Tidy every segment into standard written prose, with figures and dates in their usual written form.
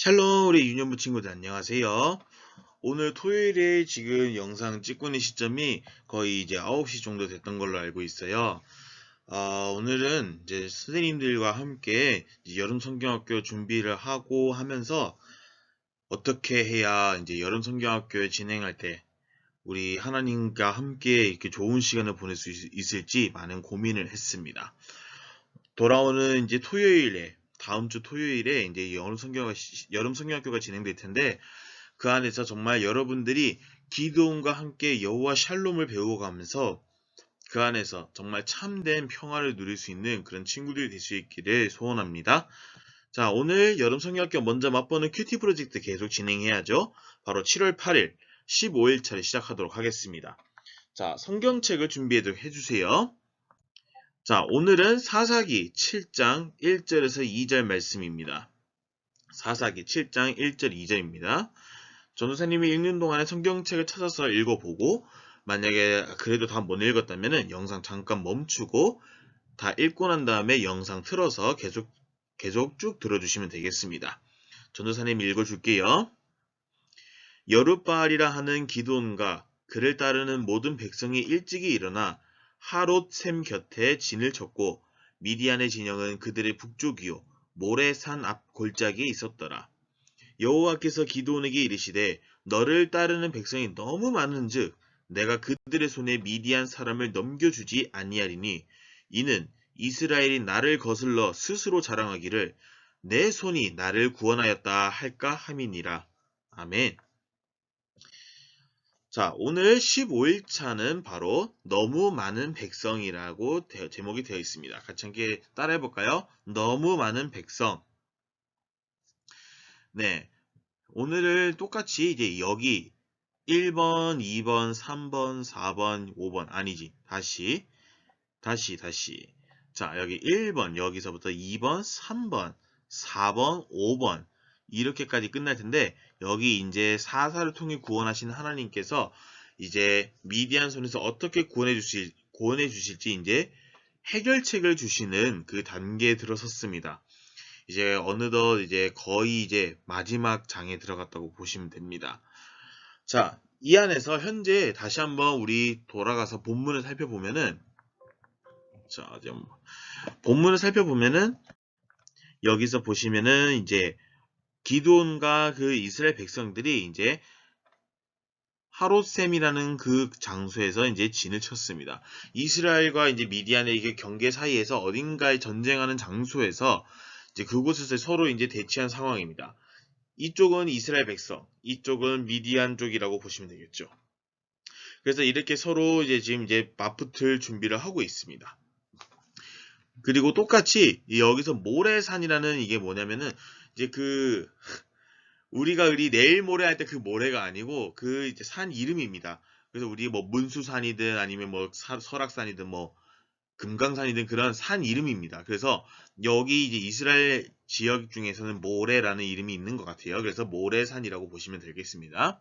샬롬 우리 유년부 친구들 안녕하세요. 오늘 토요일에 지금 영상 찍고 있는 시점이 거의 이제 9시 정도 됐던 걸로 알고 있어요. 오늘은 이제 선생님들과 함께 이제 여름 성경학교 준비를 하고 하면서 어떻게 해야 이제 여름 성경학교에 진행할 때 우리 하나님과 함께 이렇게 좋은 시간을 보낼 수 있을지 많은 고민을 했습니다. 돌아오는 이제 토요일에 다음 주 토요일에 이제 여름 성경학교가 진행될 텐데 그 안에서 정말 여러분들이 기도원과 함께 여호와 샬롬을 배워가면서 그 안에서 정말 참된 평화를 누릴 수 있는 그런 친구들이 될 수 있기를 소원합니다. 자, 오늘 여름 성경학교 먼저 맛보는 큐티 프로젝트 계속 진행해야죠. 바로 7월 8일 15일차를 시작하도록 하겠습니다. 자, 성경책을 준비해 주세요. 자, 오늘은 사사기 7장 1절에서 2절 말씀입니다. 사사기 7장 1절 2절입니다. 전도사님이 읽는 동안에 성경책을 찾아서 읽어보고 만약에 그래도 다 못 읽었다면 영상 잠깐 멈추고 다 읽고 난 다음에 영상 틀어서 계속 쭉 들어주시면 되겠습니다. 전도사님이 읽어줄게요. 여룻바알이라 하는 기드온과 그를 따르는 모든 백성이 일찍이 일어나 하롯샘 곁에 진을 쳤고 미디안의 진영은 그들의 북쪽이요 모레산 앞 골짜기에 있었더라. 여호와께서 기드온에게 이르시되 너를 따르는 백성이 너무 많은즉 내가 그들의 손에 미디안 사람을 넘겨주지 아니하리니 이는 이스라엘이 나를 거슬러 스스로 자랑하기를 내 손이 나를 구원하였다 할까 함이니라. 아멘. 자, 오늘 15일차는 바로 너무 많은 백성이라고 제목이 되어 있습니다. 같이 함께 따라해 볼까요? 너무 많은 백성. 네. 오늘은 똑같이 이제 여기 1번, 2번, 3번, 4번, 5번 아니지. 다시. 자, 여기 1번, 여기서부터 2번, 3번, 4번, 5번 이렇게까지 끝날 텐데 여기 이제 사사를 통해 구원하신 하나님께서 이제 미디안 손에서 어떻게 구원해 주실지 이제 해결책을 주시는 그 단계에 들어섰습니다. 이제 어느덧 이제 거의 이제 마지막 장에 들어갔다고 보시면 됩니다. 자, 이 안에서 현재 다시 한번 우리 돌아가서 본문을 살펴보면은 자, 본문을 살펴보면은 여기서 보시면은 이제 기드온과 그 이스라엘 백성들이 이제 하롯셈이라는 그 장소에서 이제 진을 쳤습니다. 이스라엘과 이제 미디안의 이게 경계 사이에서 어딘가에 전쟁하는 장소에서 이제 그곳에서 서로 이제 대치한 상황입니다. 이쪽은 이스라엘 백성, 이쪽은 미디안 쪽이라고 보시면 되겠죠. 그래서 이렇게 서로 이제 지금 이제 맞붙을 준비를 하고 있습니다. 그리고 똑같이 여기서 모래산이라는 이게 뭐냐면은 이제 그 우리가 내일 모레 할 때 그 모래가 아니고 그 이제 산 이름입니다. 그래서 우리 뭐 문수산이든 아니면 뭐 설악산이든 뭐 금강산이든 그런 산 이름입니다. 그래서 여기 이제 이스라엘 지역 중에서는 모래라는 이름이 있는 것 같아요. 그래서 모래산이라고 보시면 되겠습니다.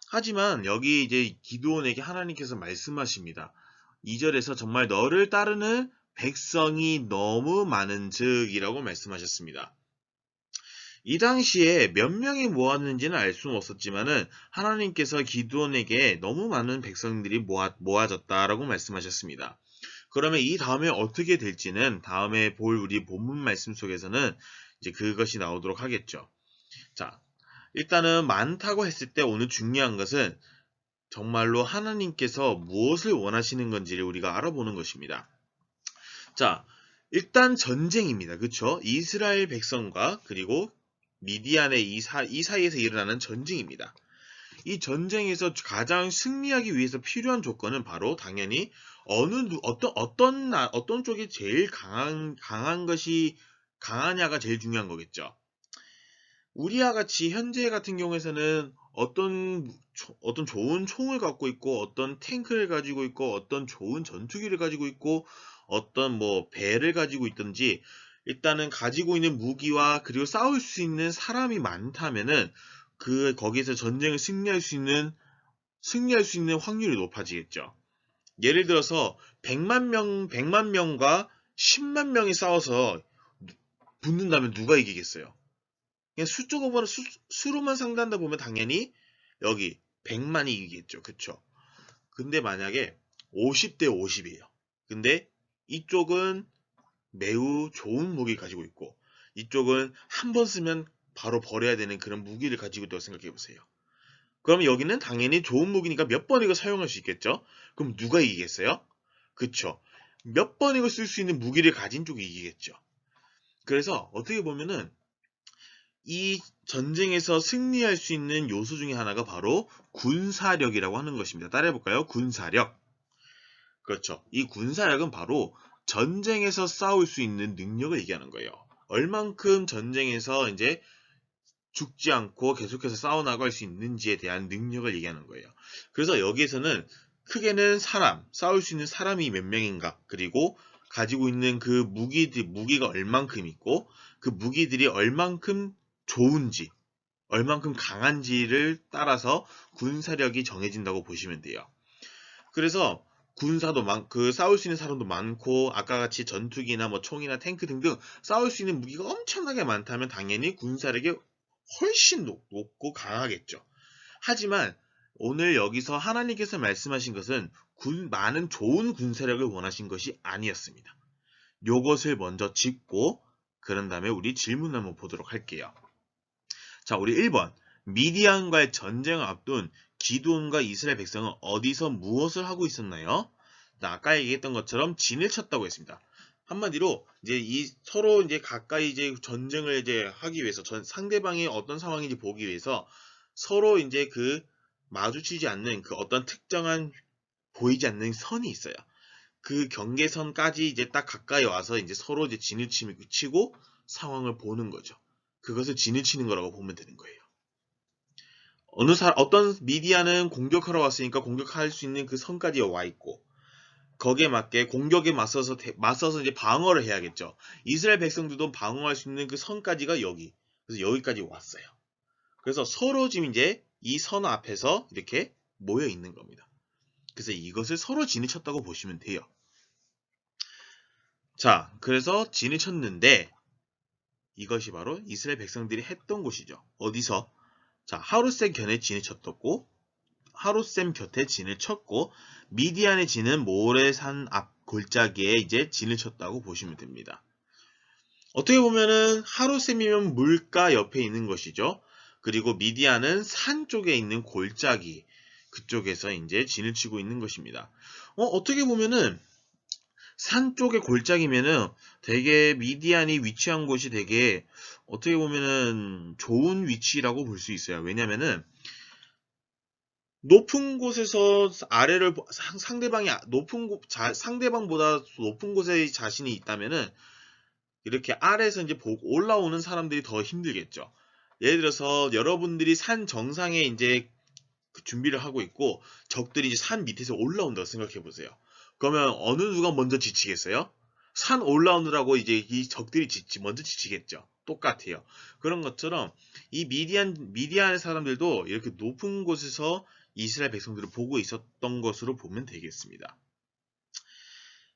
하지만 여기 이제 기드온에게 하나님께서 말씀하십니다. 2절에서 정말 너를 따르는 백성이 너무 많은즉이라고 말씀하셨습니다. 이 당시에 몇 명이 모았는지는 알 수는 없었지만은 하나님께서 기드온에게 너무 많은 백성들이 모아졌다라고 말씀하셨습니다. 그러면 이 다음에 어떻게 될지는 다음에 볼 우리 본문 말씀 속에서는 이제 그것이 나오도록 하겠죠. 자, 일단은 많다고 했을 때 오늘 중요한 것은 정말로 하나님께서 무엇을 원하시는 건지를 우리가 알아보는 것입니다. 자, 일단 전쟁입니다. 그쵸? 이스라엘 백성과 그리고 미디안의 이 사이에서 일어나는 전쟁입니다. 이 전쟁에서 가장 승리하기 위해서 필요한 조건은 바로 당연히 어떤 쪽이 제일 강하냐가 제일 중요한 거겠죠. 우리와 같이 현재 같은 경우에서는 어떤 좋은 총을 갖고 있고 어떤 탱크를 가지고 있고 어떤 좋은 전투기를 가지고 있고 어떤 뭐 배를 가지고 있든지 일단은 가지고 있는 무기와 그리고 싸울 수 있는 사람이 많다면은 거기에서 전쟁을 승리할 수 있는 확률이 높아지겠죠. 예를 들어서 100만 명과 10만 명이 싸워서 붙는다면 누가 이기겠어요? 그냥 수로만 상대한다 보면 당연히 여기 100만이 이기겠죠. 그쵸? 근데 만약에 50대 50이에요. 근데 이쪽은 매우 좋은 무기 가지고 있고 이쪽은 한 번 쓰면 바로 버려야 되는 그런 무기를 가지고 있다고 생각해 보세요. 그럼 여기는 당연히 좋은 무기니까 몇 번이고 사용할 수 있겠죠? 그럼 누가 이기겠어요? 그쵸? 몇 번이고 쓸 수 있는 무기를 가진 쪽이 이기겠죠. 그래서 어떻게 보면은 이 전쟁에서 승리할 수 있는 요소 중에 하나가 바로 군사력이라고 하는 것입니다. 따라해볼까요? 군사력. 그렇죠. 이 군사력은 바로 전쟁에서 싸울 수 있는 능력을 얘기하는 거예요. 얼만큼 전쟁에서 이제 죽지 않고 계속해서 싸워나갈 수 있는지에 대한 능력을 얘기하는 거예요. 그래서 여기에서는 크게는 싸울 수 있는 사람이 몇 명인가, 그리고 가지고 있는 그 무기가 얼만큼 있고, 그 무기들이 얼만큼 좋은지, 얼만큼 강한지를 따라서 군사력이 정해진다고 보시면 돼요. 그래서 싸울 수 있는 사람도 많고, 아까 같이 전투기나 뭐 총이나 탱크 등등 싸울 수 있는 무기가 엄청나게 많다면 당연히 군사력이 훨씬 높고 강하겠죠. 하지만 오늘 여기서 하나님께서 말씀하신 것은 많은 좋은 군사력을 원하신 것이 아니었습니다. 요것을 먼저 짚고 그런 다음에 우리 질문 한번 보도록 할게요. 자, 우리 1번. 미디안과의 전쟁을 앞둔 기드온과 이스라엘 백성은 어디서 무엇을 하고 있었나요? 아까 얘기했던 것처럼 진을 쳤다고 했습니다. 한마디로 이제 서로 이제 가까이 이제 전쟁을 이제 하기 위해서 상대방이 어떤 상황인지 보기 위해서 서로 이제 그 마주치지 않는 그 어떤 특정한 보이지 않는 선이 있어요. 그 경계선까지 이제 딱 가까이 와서 이제 서로 이제 진을 치고 상황을 보는 거죠. 그것을 진을 치는 거라고 보면 되는 거예요. 어떤 미디어는 공격하러 왔으니까 공격할 수 있는 그 선까지 와 있고, 거기에 맞게 공격에 맞서서 이제 방어를 해야겠죠. 이스라엘 백성들도 방어할 수 있는 그 선까지가 여기. 그래서 여기까지 왔어요. 그래서 서로 지금 이제 이 선 앞에서 이렇게 모여 있는 겁니다. 그래서 이것을 서로 진을 쳤다고 보시면 돼요. 자, 그래서 진을 쳤는데 이것이 바로 이스라엘 백성들이 했던 곳이죠. 어디서? 자, 하룻셈 견에 진을 쳤었고, 하룻셈 곁에 진을 쳤고, 미디안의 진은 모래산 앞 골짜기에 이제 진을 쳤다고 보시면 됩니다. 어떻게 보면은 하룻셈이면 물가 옆에 있는 것이죠. 그리고 미디안은 산 쪽에 있는 골짜기, 그쪽에서 이제 진을 치고 있는 것입니다. 어떻게 보면은 산 쪽의 골짜기면은 되게 미디안이 위치한 곳이 되게 어떻게 보면은 좋은 위치라고 볼 수 있어요. 왜냐면은 높은 곳에서 아래를 상대방보다 높은 곳에 자신이 있다면은 이렇게 아래에서 이제 보고 올라오는 사람들이 더 힘들겠죠. 예를 들어서 여러분들이 산 정상에 이제 그 준비를 하고 있고 적들이 이제 산 밑에서 올라온다고 생각해 보세요. 그러면 어느 누가 먼저 지치겠어요? 산 올라오느라고 이제 이 적들이 먼저 지치겠죠. 똑같아요. 그런 것처럼 이 미디안의 사람들도 이렇게 높은 곳에서 이스라엘 백성들을 보고 있었던 것으로 보면 되겠습니다.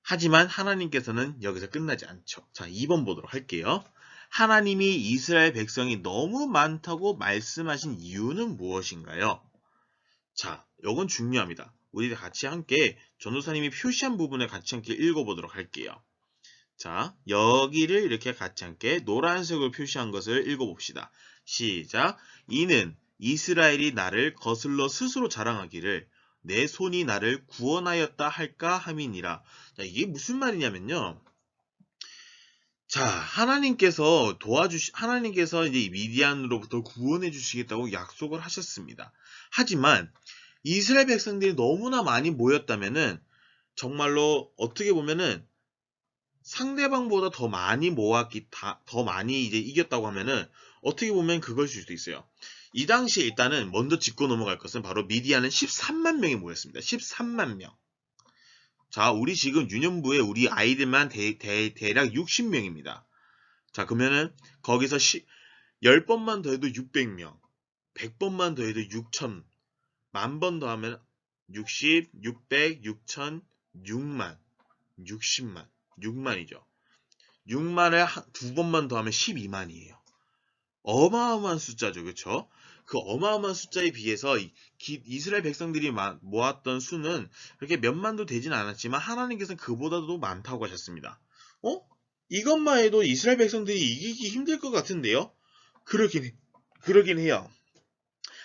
하지만 하나님께서는 여기서 끝나지 않죠. 자, 2번 보도록 할게요. 하나님이 이스라엘 백성이 너무 많다고 말씀하신 이유는 무엇인가요? 자, 이건 중요합니다. 우리 같이 함께 전도사님이 표시한 부분을 같이 함께 읽어보도록 할게요. 자, 여기를 이렇게 같이 함께 노란색으로 표시한 것을 읽어봅시다. 시작. 이는 이스라엘이 나를 거슬러 스스로 자랑하기를 내 손이 나를 구원하였다 할까 함이니라. 자, 이게 무슨 말이냐면요. 자, 하나님께서 이제 미디안으로부터 구원해 주시겠다고 약속을 하셨습니다. 하지만 이스라엘 백성들이 너무나 많이 모였다면은 정말로 어떻게 보면은 상대방보다 더 많이 이제 이겼다고 하면은 어떻게 보면 그것일 수도 있어요. 이 당시에 일단은 먼저 짚고 넘어갈 것은 바로 미디안은 13만 명이 모였습니다. 13만 명. 자, 우리 지금 유년부에 우리 아이들만 대략 60명입니다. 자, 그러면은 거기서 10번만 더 해도 600명, 100번만 더 해도 6천, 만 번 더 하면 60, 600, 6천, 6만, 60만, 6만이죠. 6만을 두 번만 더 하면 12만이에요. 어마어마한 숫자죠. 그쵸? 그 어마어마한 숫자에 비해서 이스라엘 백성들이 모았던 수는 그렇게 몇만도 되진 않았지만 하나님께서는 그보다도 많다고 하셨습니다. 어? 이것만 해도 이스라엘 백성들이 이기기 힘들 것 같은데요? 그러긴, 그러긴 해요.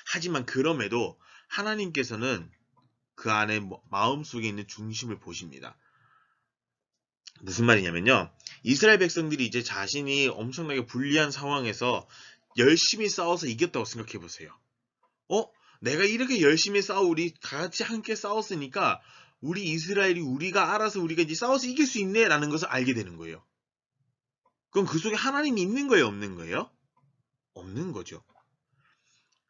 하지만 그럼에도 하나님께서는 그 안에 마음속에 있는 중심을 보십니다. 무슨 말이냐면요. 이스라엘 백성들이 이제 자신이 엄청나게 불리한 상황에서 열심히 싸워서 이겼다고 생각해 보세요. 어? 내가 이렇게 열심히 우리 같이 함께 싸웠으니까 우리 이스라엘이 우리가 알아서 우리가 이제 싸워서 이길 수 있네라는 것을 알게 되는 거예요. 그럼 그 속에 하나님이 있는 거예요, 없는 거예요? 없는 거죠.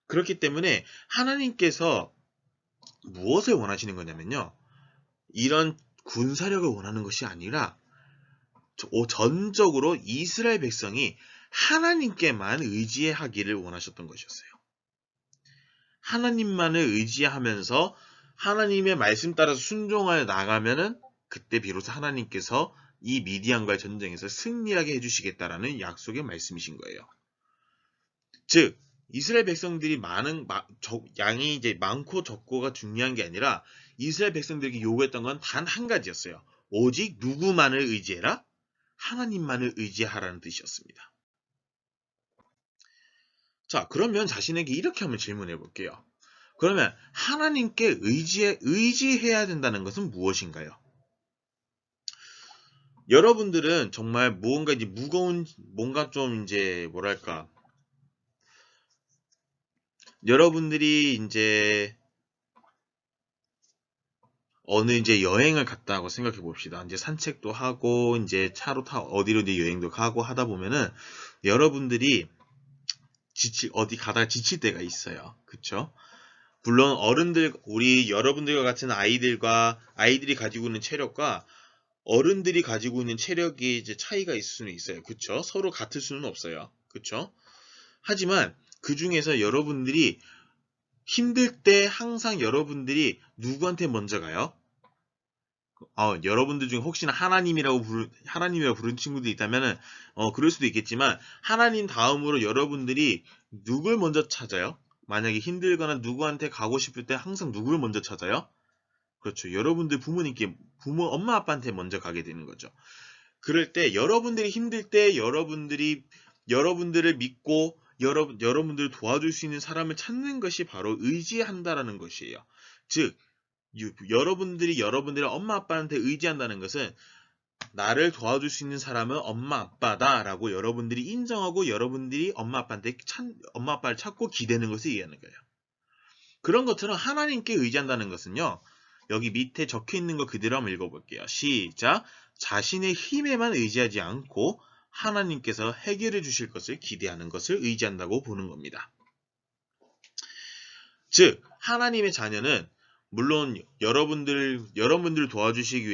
그렇기 때문에 하나님께서 무엇을 원하시는 거냐면요. 이런 군사력을 원하는 것이 아니라 전적으로 이스라엘 백성이 하나님께만 의지하기를 원하셨던 것이었어요. 하나님만을 의지하면서 하나님의 말씀 따라서 순종하여 나가면은 그때 비로소 하나님께서 이 미디안과의 전쟁에서 승리하게 해주시겠다라는 약속의 말씀이신 거예요. 즉 이스라엘 백성들이 양이 이제 많고 적고가 중요한 게 아니라 이스라엘 백성들에게 요구했던 건 단 한 가지였어요. 오직 누구만을 의지해라? 하나님만을 의지하라는 뜻이었습니다. 자, 그러면 자신에게 이렇게 한번 질문해 볼게요. 그러면 하나님께 의지해야 된다는 것은 무엇인가요? 여러분들은 정말 무언가 이제 뭔가 좀 이제 뭐랄까, 여러분들이 이제 어느 이제 여행을 갔다고 생각해 봅시다. 이제 산책도 하고 이제 차로 어디로 이제 여행도 가고 하다 보면은 여러분들이 어디 가다가 지칠 때가 있어요. 그쵸? 물론 여러분들과 같은 아이들이 가지고 있는 체력과 어른들이 가지고 있는 체력이 이제 차이가 있을 수는 있어요. 그쵸? 서로 같을 수는 없어요. 그쵸? 하지만 그 중에서 여러분들이 힘들 때 항상 여러분들이 누구한테 먼저 가요? 여러분들 중에 혹시나 하나님이라고 부른 친구들이 있다면은, 그럴 수도 있겠지만, 하나님 다음으로 여러분들이 누굴 먼저 찾아요? 만약에 힘들거나 누구한테 가고 싶을 때 항상 누굴 먼저 찾아요? 그렇죠. 여러분들 엄마, 아빠한테 먼저 가게 되는 거죠. 그럴 때 여러분들이 힘들 때 여러분들을 믿고 여러분들을 도와줄 수 있는 사람을 찾는 것이 바로 의지한다라는 것이에요. 즉, 여러분들이 여러분들의 엄마 아빠한테 의지한다는 것은 나를 도와줄 수 있는 사람은 엄마 아빠다라고 여러분들이 인정하고 여러분들이 엄마 아빠를 찾고 기대는 것을 얘기하는 거예요. 그런 것처럼 하나님께 의지한다는 것은요. 여기 밑에 적혀 있는 거 그대로 한번 읽어볼게요. 시작. 자신의 힘에만 의지하지 않고 하나님께서 해결해 주실 것을 기대하는 것을 의지한다고 보는 겁니다. 즉 하나님의 자녀는 물론 여러분들을 도와주기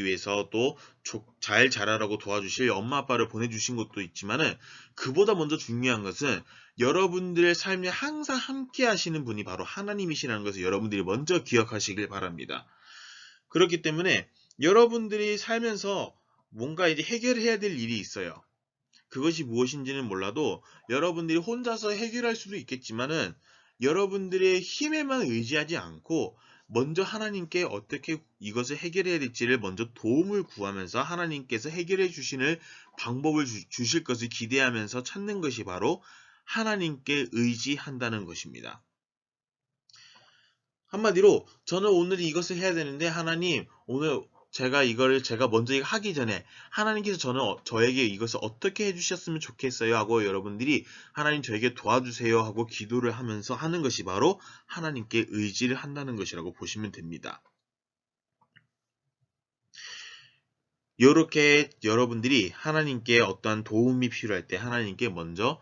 위해서 또 잘 자라라고 도와주실 엄마 아빠를 보내주신 것도 있지만은 그보다 먼저 중요한 것은 여러분들의 삶에 항상 함께 하시는 분이 바로 하나님이시라는 것을 여러분들이 먼저 기억하시길 바랍니다. 그렇기 때문에 여러분들이 살면서 뭔가 이제 해결해야 될 일이 있어요. 그것이 무엇인지는 몰라도 여러분들이 혼자서 해결할 수도 있겠지만은 여러분들의 힘에만 의지하지 않고 먼저 하나님께 어떻게 이것을 해결해야 될지를 먼저 도움을 구하면서 하나님께서 해결해 주시는 방법을 주실 것을 기대하면서 찾는 것이 바로 하나님께 의지한다는 것입니다. 한마디로 저는 오늘 이것을 해야 되는데 하나님 오늘 제가 먼저 하기 전에 하나님께서 저에게 이것을 어떻게 해주셨으면 좋겠어요 하고 여러분들이 하나님 저에게 도와주세요 하고 기도를 하면서 하는 것이 바로 하나님께 의지를 한다는 것이라고 보시면 됩니다. 이렇게 여러분들이 하나님께 어떠한 도움이 필요할 때 하나님께 먼저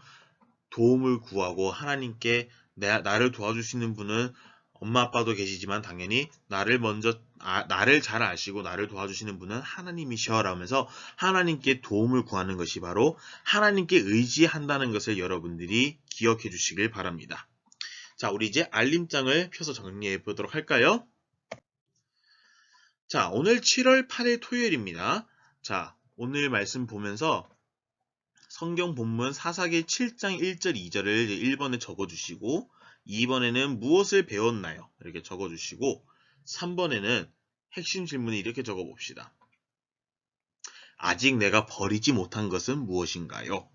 도움을 구하고 하나님께 나를 도와줄 수 있는 분은 엄마 아빠도 계시지만 당연히 나를 잘 아시고 나를 도와주시는 분은 하나님이셔라면서 하나님께 도움을 구하는 것이 바로 하나님께 의지한다는 것을 여러분들이 기억해 주시길 바랍니다. 자, 우리 이제 알림장을 펴서 정리해 보도록 할까요? 자, 오늘 7월 8일 토요일입니다. 자, 오늘 말씀 보면서 성경 본문 사사기 7장 1절 2절을 1번에 적어주시고 2번에는 무엇을 배웠나요? 이렇게 적어주시고 3번에는 핵심 질문을 이렇게 적어봅시다. 아직 내가 버리지 못한 것은 무엇인가요?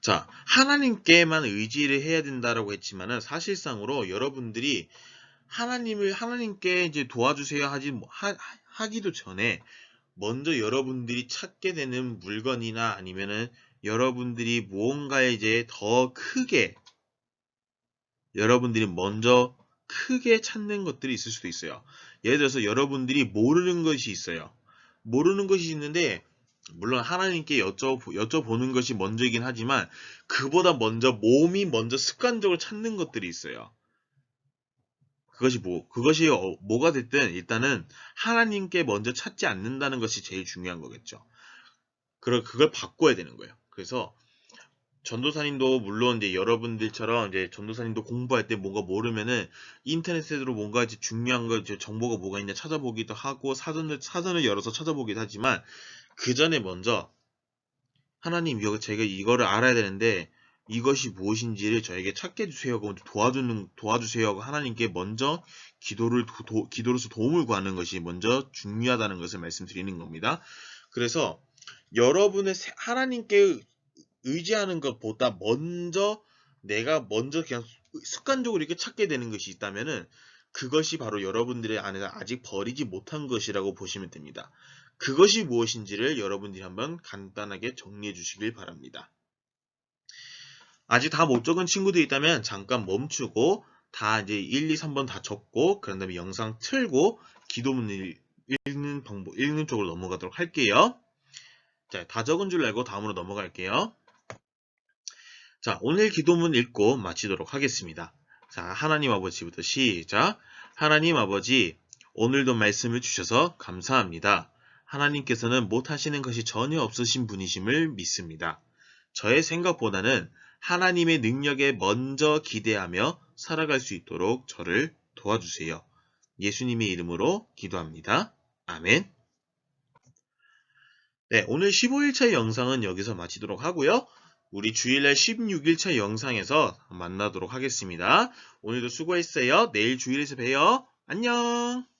자, 하나님께만 의지를 해야 된다라고 했지만은 사실상으로 여러분들이 하나님께 이제 도와주세요 하기도 전에 먼저 여러분들이 찾게 되는 물건이나 아니면은 여러분들이 무언가에 이제 더 크게 여러분들이 먼저 크게 찾는 것들이 있을 수도 있어요. 예를 들어서 여러분들이 모르는 것이 있어요. 모르는 것이 있는데 물론 하나님께 여쭤보는 것이 먼저이긴 하지만 그보다 먼저 몸이 먼저 습관적으로 찾는 것들이 있어요. 그것이 뭐가 됐든 일단은 하나님께 먼저 찾지 않는다는 것이 제일 중요한 거겠죠. 그걸 바꿔야 되는 거예요. 그래서 전도사님도 물론 이제 여러분들처럼 이제 전도사님도 공부할 때 뭔가 모르면은 인터넷으로 뭔가 이제 중요한 거 이제 정보가 뭐가 있냐 찾아보기도 하고 사전을 열어서 찾아보기도 하지만 그 전에 먼저 하나님 제가 이거를 알아야 되는데 이것이 무엇인지를 저에게 찾게 해주세요 하고 도와주세요 하고 하나님께 먼저 기도로서 도움을 구하는 것이 먼저 중요하다는 것을 말씀드리는 겁니다. 그래서 여러분의 하나님께 의지하는 것보다 내가 먼저 그냥 습관적으로 이렇게 찾게 되는 것이 있다면은 그것이 바로 여러분들의 안에서 아직 버리지 못한 것이라고 보시면 됩니다. 그것이 무엇인지를 여러분들이 한번 간단하게 정리해 주시길 바랍니다. 아직 다 못 적은 친구들이 있다면 잠깐 멈추고 다 이제 1, 2, 3번 다 적고 그런 다음에 영상 틀고 기도문을 읽는 쪽으로 넘어가도록 할게요. 자, 다 적은 줄 알고 다음으로 넘어갈게요. 자, 오늘 기도문 읽고 마치도록 하겠습니다. 자, 하나님 아버지부터 시작. 하나님 아버지, 오늘도 말씀을 주셔서 감사합니다. 하나님께서는 못하시는 것이 전혀 없으신 분이심을 믿습니다. 저의 생각보다는 하나님의 능력에 먼저 기대하며 살아갈 수 있도록 저를 도와주세요. 예수님의 이름으로 기도합니다. 아멘. 네, 오늘 15일차 영상은 여기서 마치도록 하고요. 우리 주일날 16일차 영상에서 만나도록 하겠습니다. 오늘도 수고했어요. 내일 주일에서 봬요. 안녕.